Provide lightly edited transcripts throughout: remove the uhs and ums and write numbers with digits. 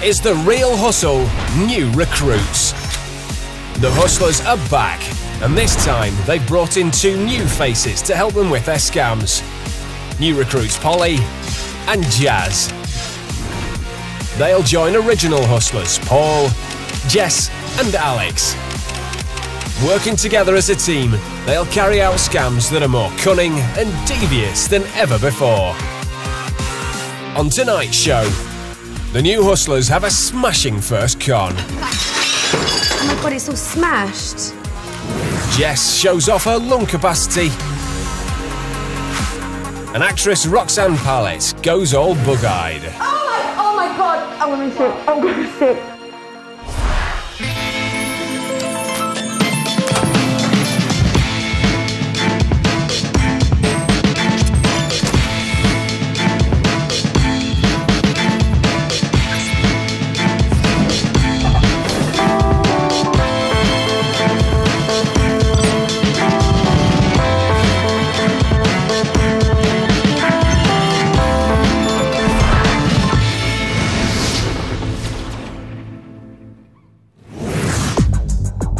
is the real hustle, new recruits. The hustlers are back, and this time they've brought in 2 new faces to help them with their scams. New recruits Polly and Jazz. They'll join original hustlers Paul, Jess and Alex. Working together as a team, they'll carry out scams that are more cunning and devious than ever before. On tonight's show, the new hustlers have a smashing first con. Oh my god, it's all smashed. Jess shows off her lung capacity. And actress Roxanne Pallet goes all bug-eyed. Oh my god, I'm gonna be sick. I'm gonna be sick.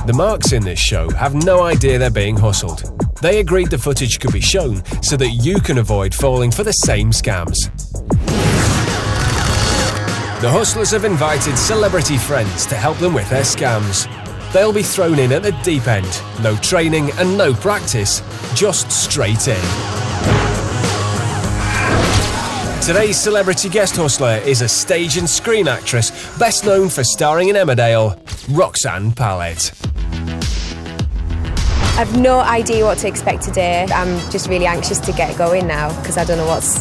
The marks in this show have no idea they're being hustled. They agreed the footage could be shown so that you can avoid falling for the same scams. The hustlers have invited celebrity friends to help them with their scams. They'll be thrown in at the deep end. No training and no practice, just straight in. Today's celebrity guest hustler is a stage and screen actress best known for starring in Emmerdale, Roxanne Pallet. I've no idea what to expect today. I'm just really anxious to get going now because I don't know it's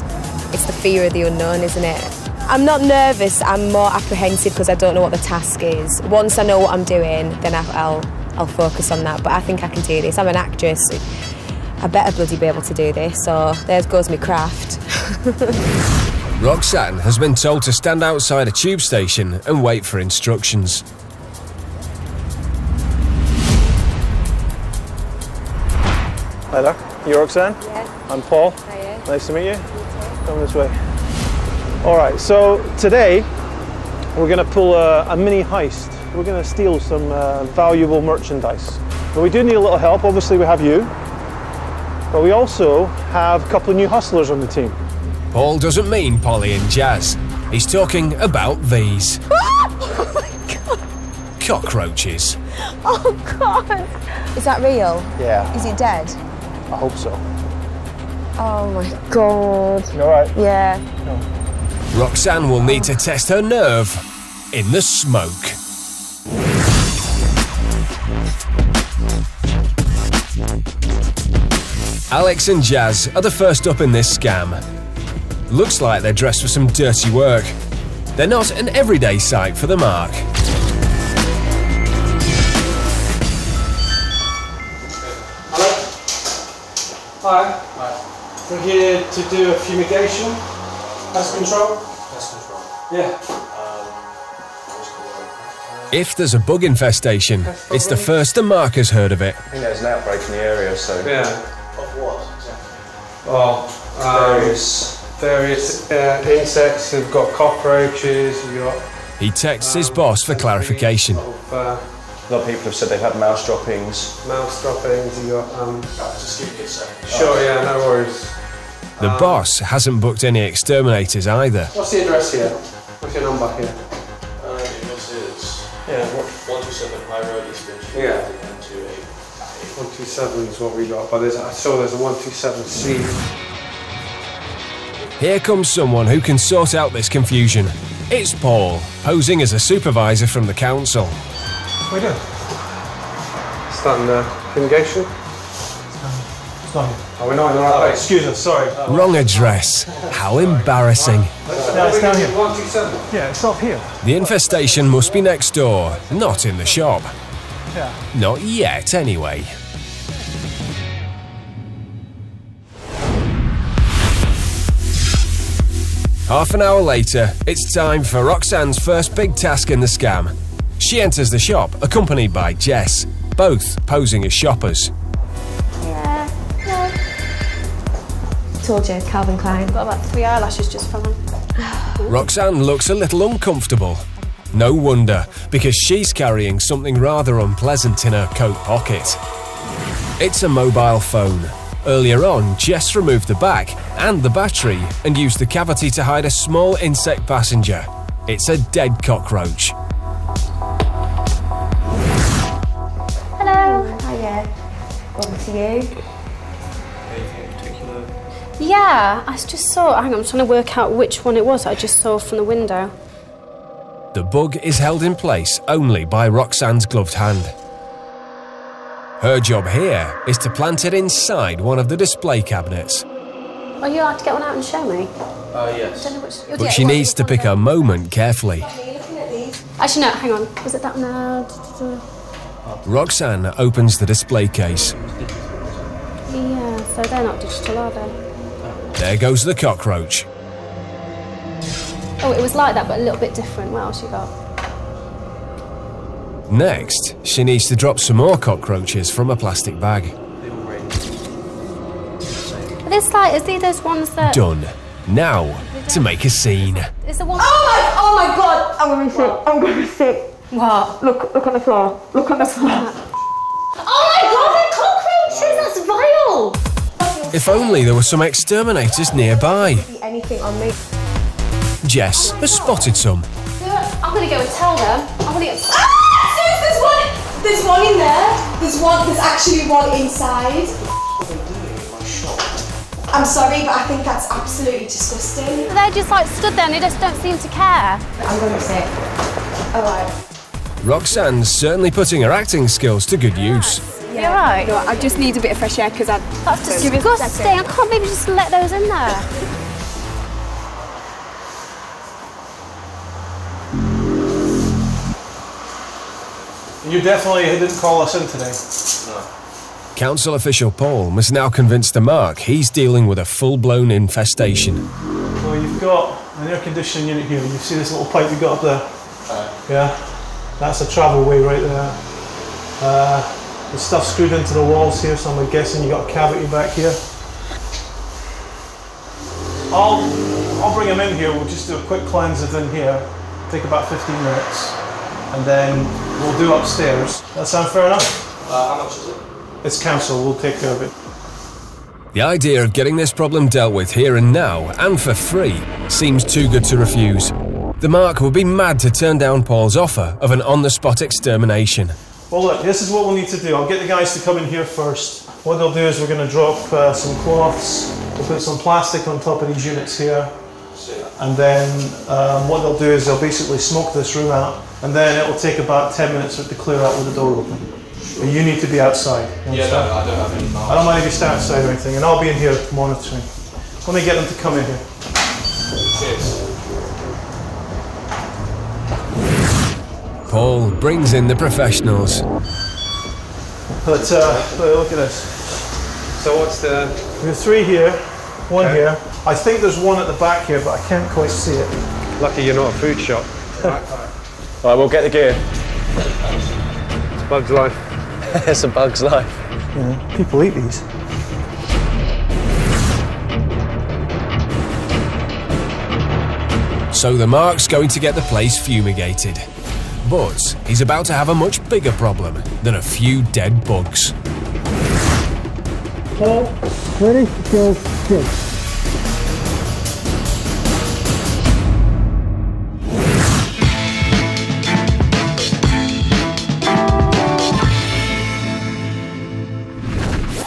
the fear of the unknown, isn't it? I'm not nervous, I'm more apprehensive because I don't know what the task is. Once I know what I'm doing, then I'll focus on that, but I think I can do this. I'm an actress, I better bloody be able to do this, so there goes my craft. Roxanne has been told to stand outside a tube station and wait for instructions. Hi there, you Roxanne? Yeah. I'm Paul. Hiya. Nice to meet you. You too. Come this way. Alright, so today we're going to pull a mini heist. We're going to steal some valuable merchandise. But we do need a little help, obviously we have you. But we also have a couple of new hustlers on the team. Paul doesn't mean Polly and Jazz. He's talking about these. Oh my god! Cockroaches. Oh god! Is that real? Yeah. Is it dead? I hope so. Oh my god. You alright? Yeah. No. Roxanne will need to test her nerve in the smoke. Alex and Jazz are the first up in this scam. Looks like they're dressed for some dirty work. They're not an everyday sight for the mark. Hi. Hi. We're here to do a fumigation. Pest control. Pest control. Yeah. If there's a bug infestation, it's the first the mark has heard of it. I think there's an outbreak in the area, so... Yeah. Of what, exactly? Oh, various insects. You've got cockroaches, you've got... He texts his boss for clarification. A lot of people have said they've had mouse droppings. Mouse droppings, you got... Just give me a second. Sure, yeah, no worries. The boss hasn't booked any exterminators either. What's the address here? What's your number here? This is... Yeah, 127 High Road, East Finchley. Yeah. 128. 127 is what we got, but I saw there's a 127C. Here comes someone who can sort out this confusion. It's Paul, posing as a supervisor from the council. What are you doing? Starting the fumigation? It's not here. Oh, we're not in the right place. Excuse us, sorry. Wrong address. How embarrassing. No, it's down here. 127. Yeah, it's up here. The infestation must be next door, not in the shop. Yeah. Not yet, anyway. Half an hour later, it's time for Roxanne's first big task in the scam. She enters the shop, accompanied by Jess, both posing as shoppers. Yeah. Told you, Calvin Klein. Got about 3 eyelashes just fine. Roxanne looks a little uncomfortable. No wonder, because she's carrying something rather unpleasant in her coat pocket. It's a mobile phone. Earlier on, Jess removed the back and the battery and used the cavity to hide a small insect passenger. It's a dead cockroach. Hello. Hiya. Welcome to you. Yeah, I just saw, hang on, I'm trying to work out which one it was I just saw from the window. The bug is held in place only by Roxanne's gloved hand. Her job here is to plant it inside one of the display cabinets. Are you allowed to get one out and show me? Yes. I don't know which, But she needs to pick her moment carefully. Actually, no, hang on. Was it that one? Roxanne opens the display case. Yeah, so they're not digital, are they? There goes the cockroach. Oh, it was like that, but a little bit different. What else you got? Next, she needs to drop some more cockroaches from a plastic bag. Are this like, is these ones that... Done. Now, to make a scene. Is the one... Oh my god! I'm gonna be sick. I'm gonna be sick. What? Look on the floor. Look on the floor. Oh my god, they're cockroaches! That's vile! If only there were some exterminators nearby. Anything on me. Jess has spotted some. I'm gonna go and tell them. I'm gonna get... There's one in there. There's actually one inside. I'm sorry, but I think that's absolutely disgusting. They're just like stood there and they just don't seem to care. I'm gonna be sick. Alright. Roxanne's certainly putting her acting skills to good use. You're right. No, I just need a bit of fresh air because That's disgusting. I can't believe you just let those in there. You definitely didn't call us in today. No. Council official Paul must now convince the Mark he's dealing with a full-blown infestation. Well, you've got an air conditioning unit here. You see this little pipe you got up there? Yeah? That's a travel way right there. The stuff screwed into the walls here, so I'm guessing you got a cavity back here. I'll bring him in here. We'll just do a quick cleanse of in here. Take about 15 minutes. And then we'll do upstairs. That sound fair enough? How much is it? It's council, we'll take care of it. The idea of getting this problem dealt with here and now, and for free, seems too good to refuse. The Mark would be mad to turn down Paul's offer of an on-the-spot extermination. Well look, this is what we'll need to do. I'll get the guys to come in here first. What they'll do is we're going to drop some cloths, we'll put some plastic on top of these units here, and then what they'll do is they'll basically smoke this room out, and then it will take about 10 minutes for it to clear out with the door open. But you need to be outside. Yeah, no, I don't have any miles. I don't mind if you stay outside or anything, and I'll be in here monitoring. Let me get them to come in here. Cheers. Paul brings in the professionals. But look at this. So what's the... We have 3 here, 1 here. I think there's 1 at the back here, but I can't quite see it. Lucky you're not a food shop. Right, we'll get the gear. It's a bug's life. It's a bug's life. Yeah, people eat these. So the Mark's going to get the place fumigated. But he's about to have a much bigger problem than a few dead bugs. Ready, go, go.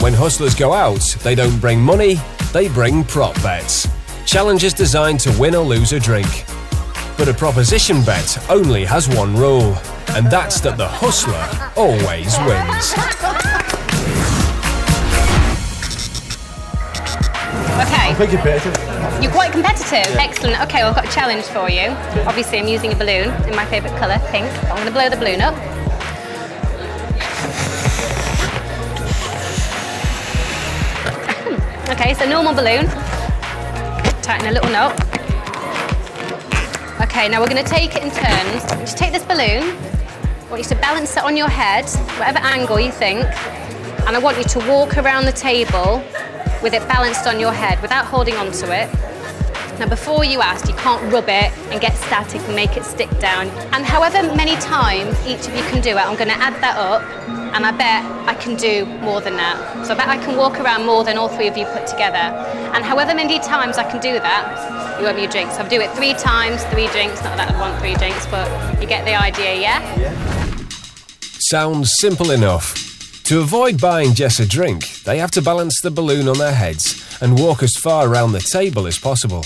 When hustlers go out, they don't bring money, they bring prop bets. Challenges designed to win or lose a drink. But a proposition bet only has one rule, and that's that the hustler always wins. Okay. I think you're better. You're quite competitive. Excellent. Okay, well, I've got a challenge for you. Obviously, I'm using a balloon in my favourite colour, pink. I'm going to blow the balloon up. Okay, so normal balloon. Tighten a little knot. Okay, now we're going to take it in turns. Just take this balloon. I want you to balance it on your head, whatever angle you think. And I want you to walk around the table with it balanced on your head without holding on to it. Now before you asked, you can't rub it and get static and make it stick down. And however many times each of you can do it, I'm going to add that up, and I bet I can do more than that. So I bet I can walk around more than all three of you put together. And however many times I can do that, you owe me a drink. So I'll do it 3 times, 3 drinks. Not that I want 3 drinks, but you get the idea, yeah? Yeah. Sounds simple enough. To avoid buying Jess a drink, they have to balance the balloon on their heads and walk as far around the table as possible.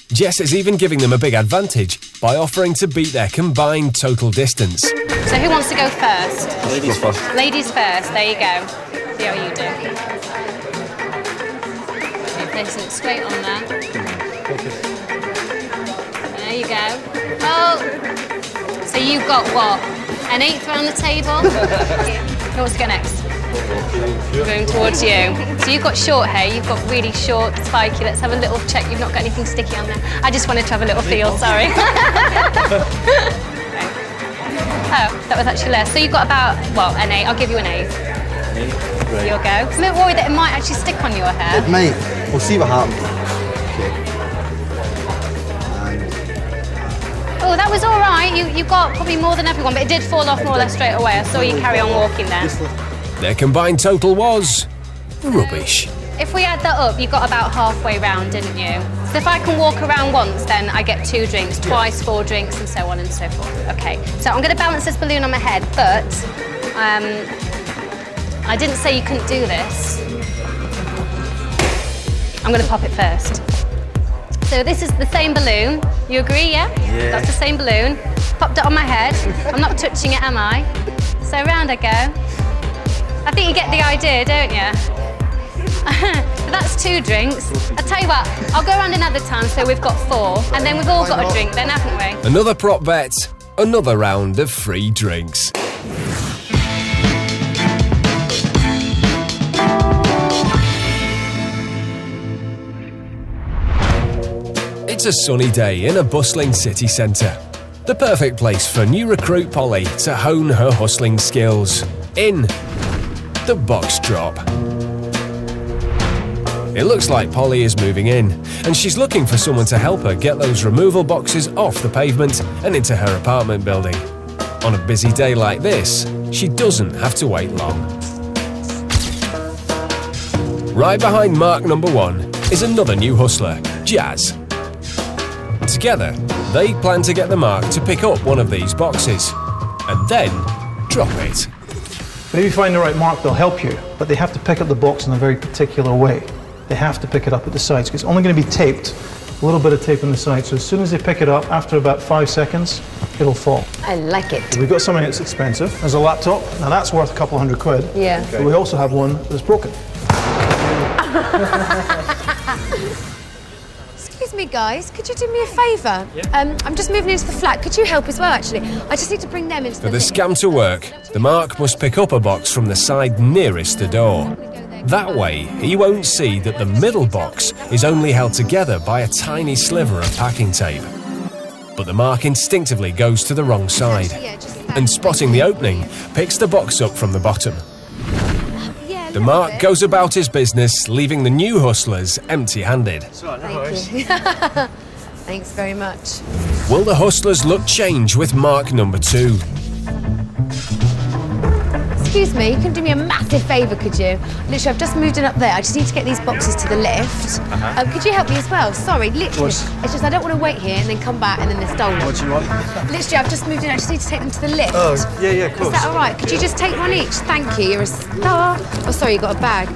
Jess is even giving them a big advantage by offering to beat their combined total distance. So who wants to go first? Ladies first. Ladies first, there you go. See how you do. Okay, placing it straight on there. There you go. Oh! So you've got what? An 8th round the table? Who wants to go next? Moving towards you. So you've got short hair, you've got really short, spiky. Let's have a little check. You've not got anything sticky on there. I just wanted to have a little feel, sorry. Oh, that was actually less. So you've got about, well, an 8. I'll give you an 8. So you'll go. I'm a bit worried that it might actually stick on your hair. It might. We'll see what happens. Oh, that was all right. You got probably more than everyone, but it did fall off more or less straight away. I saw you carry on walking there. Their combined total was rubbish. If we add that up, you got about halfway round, didn't you? So if I can walk around once, then I get 2 drinks, twice 4 drinks, and so on and so forth. Okay, so I'm going to balance this balloon on my head, but I didn't say you couldn't do this. I'm going to pop it first. So this is the same balloon. You agree, yeah? Yeah. That's the same balloon. Popped it on my head. I'm not touching it, am I? So round I go. I think you get the idea, don't you? But that's 2 drinks. I'll tell you what, I'll go around another time so we've got 4, and then we've all got a drink then, haven't we? Another prop bet, another round of free drinks. It's a sunny day in a bustling city centre. The perfect place for new recruit Polly to hone her hustling skills. In the box drop. It looks like Polly is moving in, and she's looking for someone to help her get those removal boxes off the pavement and into her apartment building. On a busy day like this, she doesn't have to wait long. Right behind mark number 1 is another new hustler, Jazz. Together, they plan to get the mark to pick up one of these boxes, and then drop it. But if you find the right mark, they'll help you, but they have to pick up the box in a very particular way. They have to pick it up at the sides, because it's only going to be taped, a little bit of tape on the side, so as soon as they pick it up, after about 5 seconds, it'll fall. I like it. We've got something that's expensive. There's a laptop, now that's worth a couple £100. Yeah. Okay. But we also have one that's broken. Excuse me, guys, could you do me a favour? Yeah. I'm just moving into the flat. Could you help as well, actually? I just need to bring them into For the scam to work, the mark must pick up a box from the side nearest the door. That way, he won't see that the middle box is only held together by a tiny sliver of packing tape. But the mark instinctively goes to the wrong side, and spotting the opening, picks the box up from the bottom. The mark goes about his business, leaving the new hustlers empty-handed. Thank you. Thanks very much. Will the hustlers' look change with mark number 2? Excuse me, you can do me a massive favour, could you? Literally, I've just moved in up there. I just need to get these boxes to the lift. Could you help me as well? Sorry, literally. It's just I don't want to wait here and then come back and then they're stolen. What do you want? Literally, I've just moved in. I just need to take them to the lift. Oh, yeah, of course. Is that all right? Could you just take one each? Thank you. You're a star. Oh, sorry, you got a bag.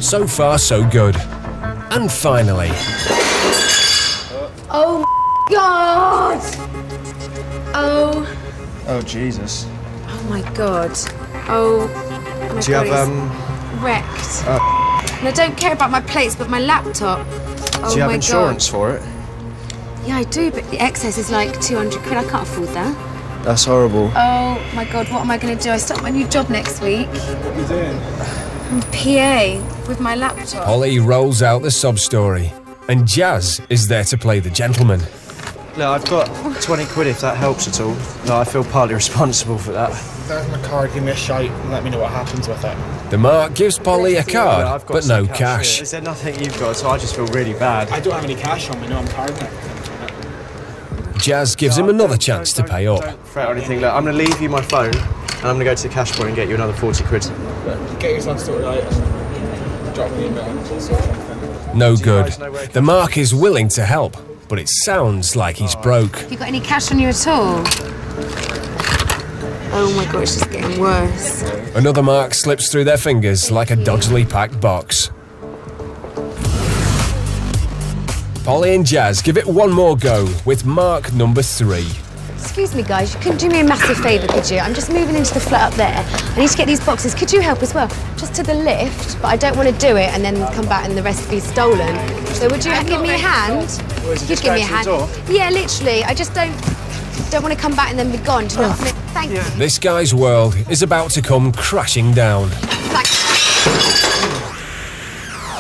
So far, so good. And finally... Oh, my God! Oh. Oh, Jesus. Oh, my God. Oh, my Do you God, have, wrecked. And I don't care about my plates, but my laptop. Oh, do you have my insurance God. for it? Yeah, I do, but the excess is like 200 quid. I can't afford that. That's horrible. Oh, my God, what am I going to do? I start my new job next week. What are you doing? I'm PA with my laptop. Polly rolls out the sob story, and Jazz is there to play the gentleman. No, I've got 20 quid if that helps at all. No, I feel partly responsible for that. There's my card, give me a shout and let me know what happens with it. The Mark gives Polly a card, I've got but some no cash. Is there nothing you've got? So I just feel really bad. I don't have any cash on me, no, I'm paranoid. Jazz gives him another chance to pay up. Don't fret or anything. Look, I'm going to leave you my phone, and I'm going to go to the cash point and get you another 40 quid. Get your son sorted out and drop me a bit. No good. The Mark is willing to help, but it sounds like he's broke. Have you got any cash on you at all? Oh my god, it's just getting worse. Another Mark slips through their fingers like a dodgily packed box. Polly and Jazz give it one more go with Mark number 3. Excuse me guys, you couldn't do me a massive favour, could you? I'm just moving into the flat up there. I need to get these boxes. Could you help as well? Just to the lift, but I don't want to do it and then come back and the rest be stolen. So would you give me a hand? You'd give me a hand. Yeah, literally. I just don't want to come back and then be gone. Do you know what I mean? Thank you. This guy's world is about to come crashing down.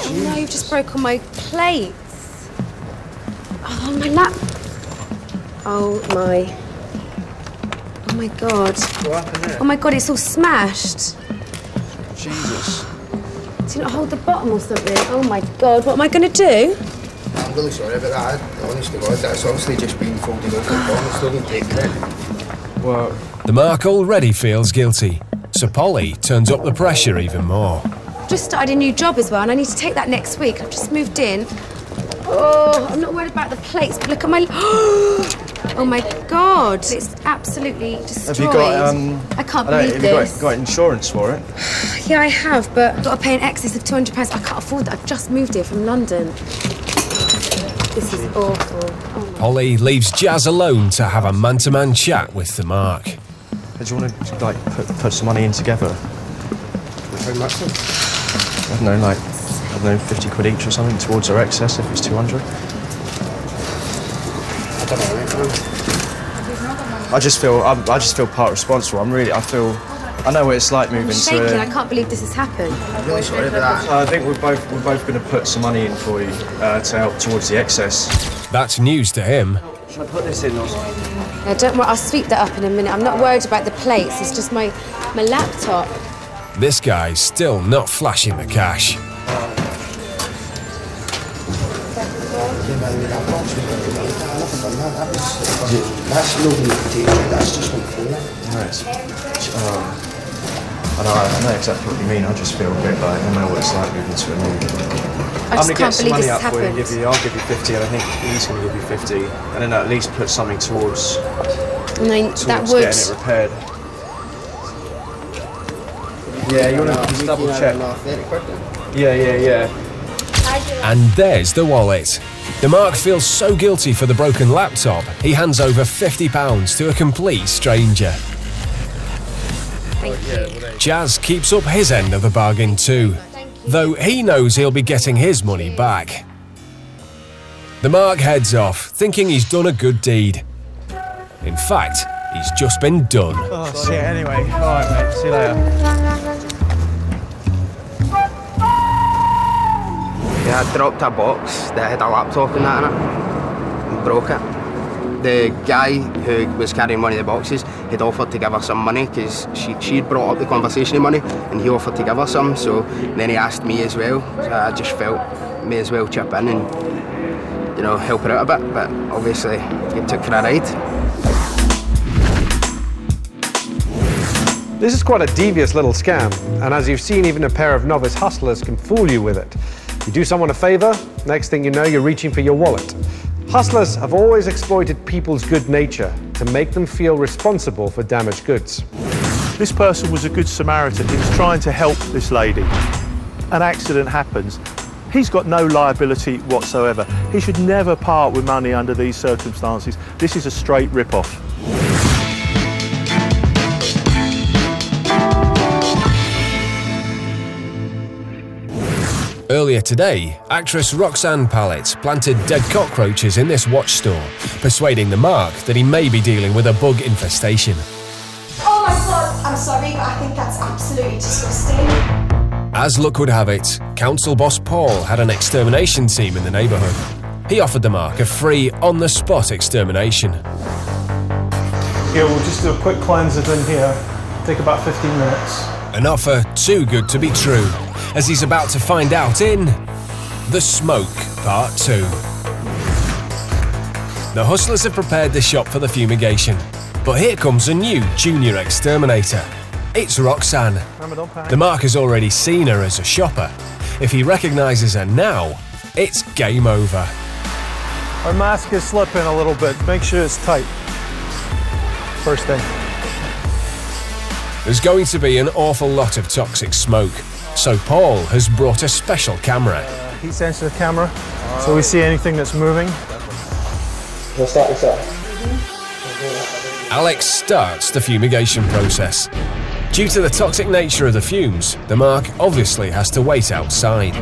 Oh no, you've just broken my plates. Oh, my lap. Oh my god. What happened there? Oh my god, it's all smashed. Jesus. Do you not hold the bottom or something? Oh my god, what am I going to do? I'm really sorry about that. Honest to God, that's obviously just been folded over the bottom. It's not going to take it. Well, The Mark already feels guilty, so Polly turns up the pressure even more. Just started a new job as well, and I need to take that next week. I've just moved in. Oh, I'm not worried about the plates, but look at my... Oh my god, it's absolutely destroyed. have you got, I can't believe this. Have you got insurance for it? Yeah, I have, but I've got to pay an excess of £200. I can't afford that. I've just moved here from London. This is awful. Oh Polly leaves Jazz alone to have a man-to-man chat with the Mark. Do you want to, like, put some money in together? How much? I don't know, like, 50 quid each or something towards our excess if it's 200. I don't know, mate. I just feel part responsible. I know what it's like moving I'm shaking. to. I can't believe this has happened. I'm really sorry about that. I think we're both going to put some money in for you to help towards the excess. That's news to him. Should I put this in or something? No, don't worry. I'll sweep that up in a minute. I'm not worried about the plates. It's just my laptop. This guy's still not flashing the cash. That's no reputation, that's just one phone. I know exactly what you mean. I just feel a bit like, I know what it's like moving to a new... I just can't believe this has for you and happened. I'll give you 50, and I think he's going to give you 50, and then at least put something towards that would... getting it repaired. Yeah, you want to double check? Yeah. And there's the wallet. The Mark feels so guilty for the broken laptop, he hands over £50 to a complete stranger. Thank you. Jazz keeps up his end of the bargain too, though he knows he'll be getting his money back. The Mark heads off, thinking he's done a good deed. In fact, he's just been done. Oh, shit, anyway. Alright, mate. See you later. Yeah, I dropped a box that had a laptop in that in it and broke it. The guy who was carrying one of the boxes had offered to give her some money because she'd brought up the conversation of money and he offered to give her some, so then he asked me as well, so I just felt may as well chip in and, you know, help her out a bit, but obviously he took for a ride. This is quite a devious little scam, and as you've seen, even a pair of novice hustlers can fool you with it. You do someone a favour, next thing you know, you're reaching for your wallet. Hustlers have always exploited people's good nature to make them feel responsible for damaged goods. This person was a good Samaritan. He was trying to help this lady. An accident happens. He's got no liability whatsoever. He should never part with money under these circumstances. This is a straight rip-off. Earlier today, actress Roxanne Pallett planted dead cockroaches in this watch store, persuading the Mark that he may be dealing with a bug infestation. Oh my god, I'm sorry, but I think that's absolutely disgusting. As luck would have it, council boss Paul had an extermination team in the neighbourhood. He offered the Mark a free, on-the-spot extermination. Yeah, we'll just do a quick cleanse of in here. Take about 15 minutes. An offer too good to be true, as he's about to find out in The Smoke Part 2. The hustlers have prepared the shop for the fumigation, but here comes a new junior exterminator. It's Roxanne. The Mark has already seen her as a shopper. If he recognises her now, it's game over. Our mask is slipping a little bit. Make sure it's tight. First thing. There's going to be an awful lot of toxic smoke, so Paul has brought a special camera. Heat sensitive camera, so we see anything that's moving. We'll start this up. Alex starts the fumigation process. Due to the toxic nature of the fumes, the Mark obviously has to wait outside.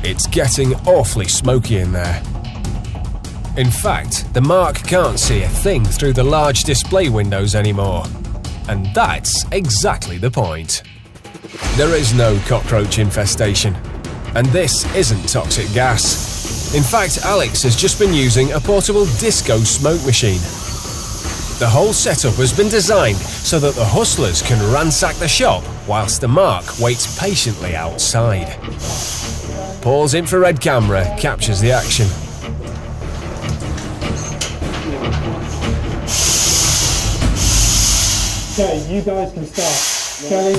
It's getting awfully smoky in there. In fact, the Mark can't see a thing through the large display windows anymore. And that's exactly the point. There is no cockroach infestation. And this isn't toxic gas. In fact, Alex has just been using a portable disco smoke machine. The whole setup has been designed so that the hustlers can ransack the shop whilst the Mark waits patiently outside. Paul's infrared camera captures the action. Okay, you guys can start. Kelly,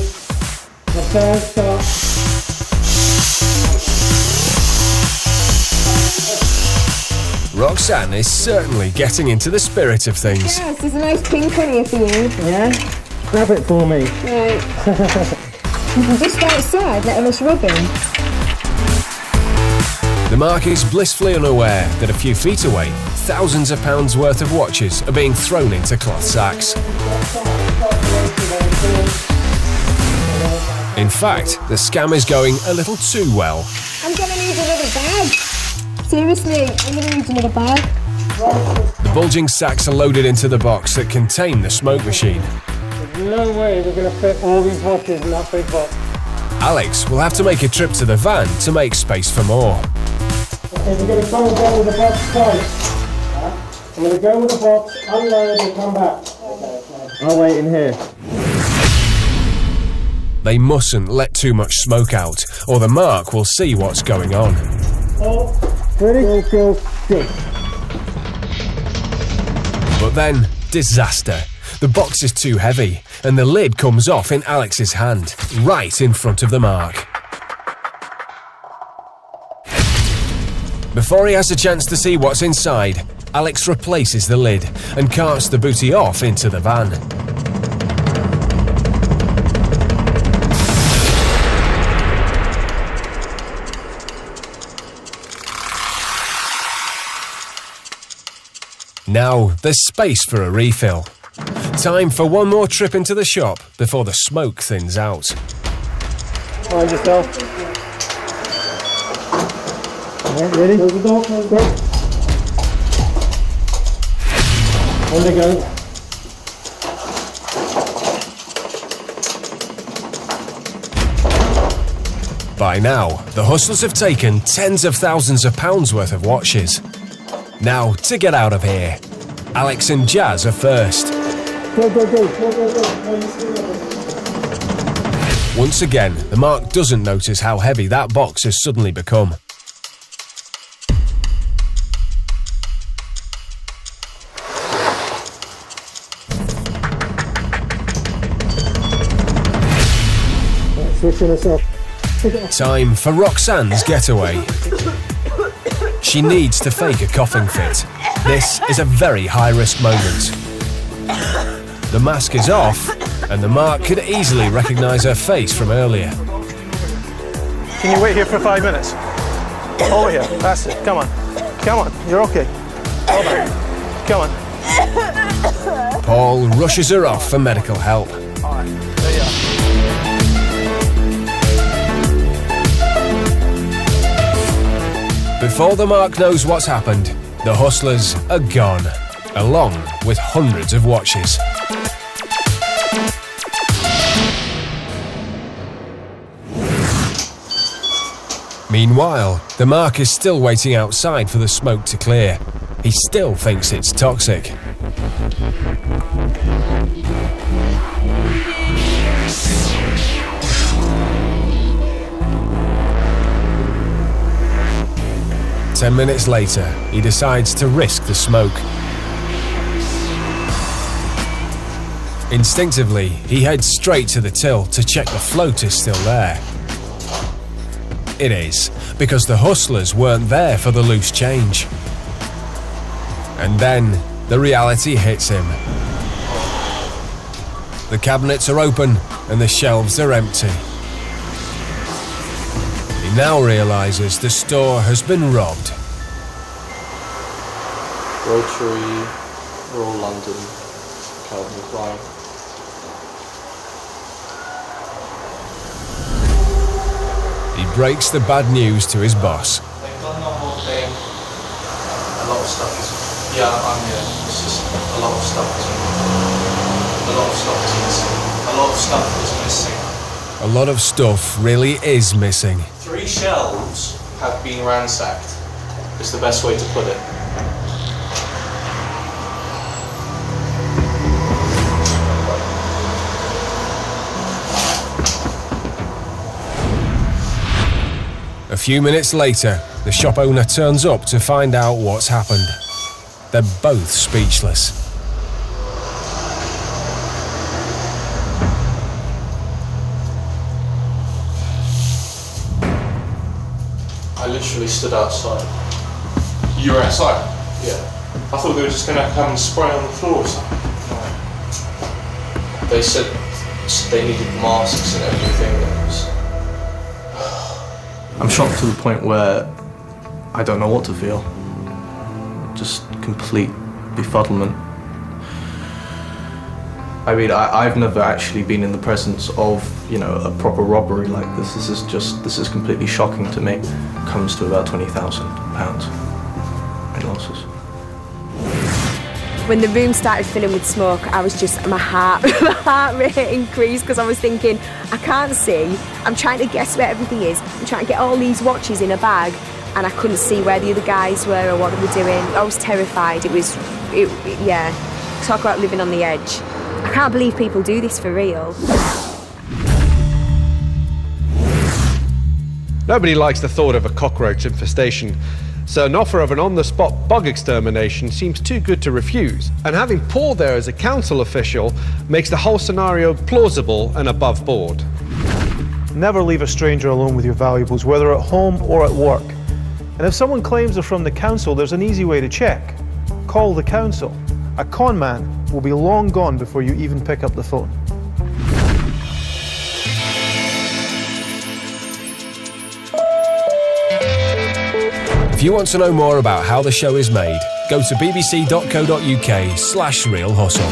Roxanne, start. Roxanne is certainly getting into the spirit of things. Yes, there's a nice pink one here for you. Yeah? Grab it for me. Right. You can just outside, let us rub him. The Mark is blissfully unaware that a few feet away, thousands of pounds worth of watches are being thrown into cloth sacks. In fact, the scam is going a little too well. I'm gonna need another bag. Seriously, I'm gonna need another bag. The bulging sacks are loaded into the box that contain the smoke machine. There's no way we're gonna fit all these watches in that big box. Alex will have to make a trip to the van to make space for more. Okay, we're gonna go and go with the box twice. I'm gonna go with the box, unload and come back. I'll wait in here. They mustn't let too much smoke out, or the Mark will see what's going on. Oh, ready? Go, go. But then, disaster. The box is too heavy, and the lid comes off in Alex's hand, right in front of the Mark. Before he has a chance to see what's inside, Alex replaces the lid and carts the booty off into the van. Now there's space for a refill. Time for one more trip into the shop before the smoke thins out. Find yourself. Alright, ready? Close the door, close the door. On they go. By now, the hustlers have taken tens of thousands of pounds worth of watches. Now, to get out of here, Alex and Jazz are first. Go, go, go, go, go, go. Once again, the Mark doesn't notice how heavy that box has suddenly become. Switching us off. Time for Roxanne's getaway. She needs to fake a coughing fit. This is a very high-risk moment. The mask is off, and the Mark could easily recognise her face from earlier. Can you wait here for 5 minutes? Over here, that's it, come on. Come on, you're okay. Hold on, come on. Paul rushes her off for medical help. All right, there you are. Before the Mark knows what's happened, the hustlers are gone, along with hundreds of watches. Meanwhile, the Mark is still waiting outside for the smoke to clear. He still thinks it's toxic. Ten minutes later, he decides to risk the smoke. Instinctively, he heads straight to the till to check the float is still there. It is, because the hustlers weren't there for the loose change. And then, the reality hits him. The cabinets are open and the shelves are empty. He now realises the store has been robbed. Rotary, Royal London, Calvin Klein. He breaks the bad news to his boss. They've done the whole thing. A lot of stuff is... Yeah, I'm here. It's just a lot of stuff is missing. A lot of stuff is missing. A lot of stuff is missing. A lot of stuff really is missing. 3 shelves have been ransacked. Is the best way to put it. A few minutes later, the shop owner turns up to find out what's happened. They're both speechless. I literally stood outside. You were outside? Yeah. I thought they were just going to come and spray on the floor or something. No. They said they needed masks and everything. I'm shocked to the point where I don't know what to feel. Just complete befuddlement. I mean, I've never actually been in the presence of, you know, a proper robbery like this. This is completely shocking to me. It comes to about £20,000 in losses. When the room started filling with smoke, I was just, my heart rate increased because I was thinking, I can't see, I'm trying to guess where everything is, I'm trying to get all these watches in a bag, and I couldn't see where the other guys were or what they were doing. I was terrified. Yeah, talk about living on the edge. I can't believe people do this for real. Nobody likes the thought of a cockroach infestation, so an offer of an on-the-spot bug extermination seems too good to refuse, and having Paul there as a council official makes the whole scenario plausible and above board. Never leave a stranger alone with your valuables, whether at home or at work. And if someone claims they're from the council, there's an easy way to check. Call the council. A con man will be long gone before you even pick up the phone. If you want to know more about how the show is made, go to bbc.co.uk/Real Hustle.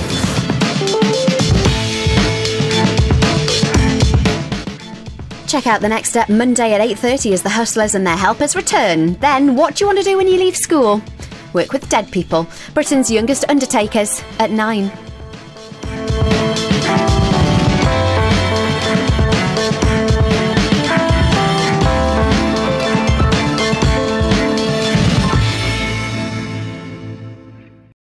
Check out the next step Monday at 8:30 as the Hustlers and their helpers return. Then, what do you want to do when you leave school? Work with dead people. Britain's youngest undertakers at 9.